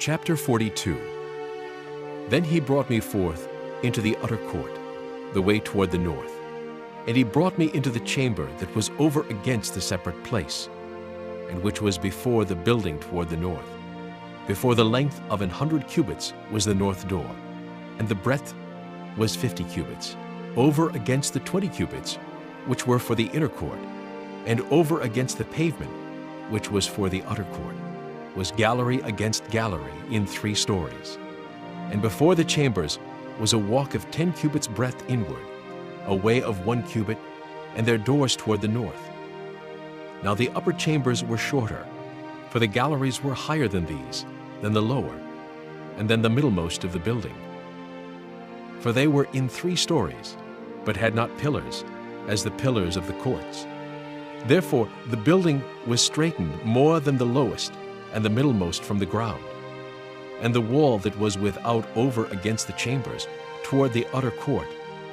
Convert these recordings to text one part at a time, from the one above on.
Chapter 42. Then he brought me forth into the utter court, the way toward the north. And he brought me into the chamber that was over against the separate place, and which was before the building toward the north. Before the length of 100 cubits was the north door, and the breadth was 50 cubits. Over against the 20 cubits, which were for the inner court, and over against the pavement, which was for the utter court, was gallery against gallery in 3 stories. And before the chambers was a walk of 10 cubits breadth inward, a way of 1 cubit, and their doors toward the north. Now the upper chambers were shorter, for the galleries were higher than these, than the lower, and than the middlemost of the building. For they were in 3 stories, but had not pillars, as the pillars of the courts. Therefore the building was straitened more than the lowest, and the middlemost from the ground. And the wall that was without over against the chambers, toward the utter court,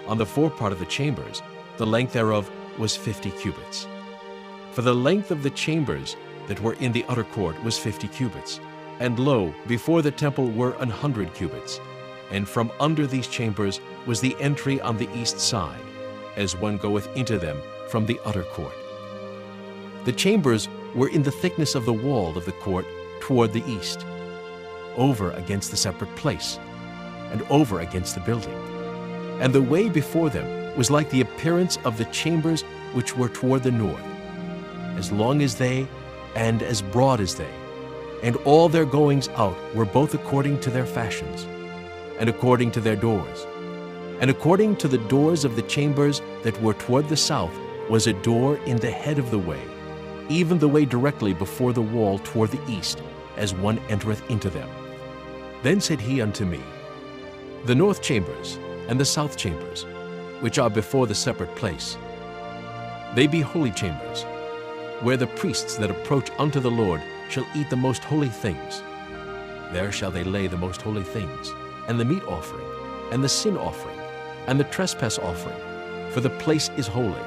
on the forepart of the chambers, the length thereof was 50 cubits. For the length of the chambers that were in the utter court was 50 cubits, and lo, before the temple were 100 cubits. And from under these chambers was the entry on the east side, as one goeth into them from the utter court. The chambers were in the thickness of the wall of the court toward the east, over against the separate place, and over against the building. And the way before them was like the appearance of the chambers which were toward the north, as long as they, and as broad as they, and all their goings out were both according to their fashions, and according to their doors. And according to the doors of the chambers that were toward the south was a door in the head of the way, even the way directly before the wall toward the east, as one entereth into them. Then said he unto me, The north chambers and the south chambers, which are before the separate place, they be holy chambers, where the priests that approach unto the Lord shall eat the most holy things. There shall they lay the most holy things, and the meat offering, and the sin offering, and the trespass offering, for the place is holy.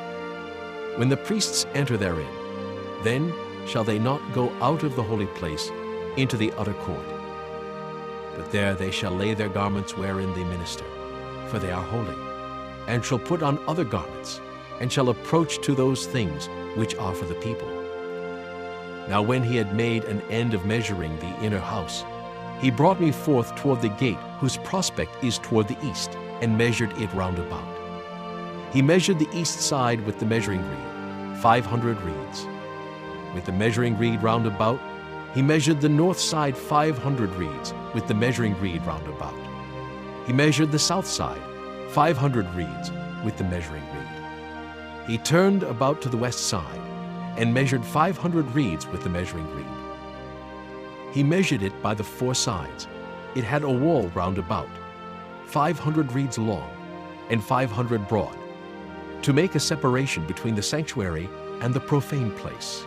When the priests enter therein, then shall they not go out of the holy place into the utter court. But there they shall lay their garments wherein they minister, for they are holy, and shall put on other garments, and shall approach to those things which are for the people. Now when he had made an end of measuring the inner house, he brought me forth toward the gate, whose prospect is toward the east, and measured it round about. He measured the east side with the measuring reed, 500 reeds. With the measuring reed round about, he measured the north side 500 reeds with the measuring reed round about. He measured the south side 500 reeds with the measuring reed. He turned about to the west side and measured 500 reeds with the measuring reed. He measured it by the 4 sides. It had a wall round about, 500 reeds long and 500 broad, to make a separation between the sanctuary and the profane place.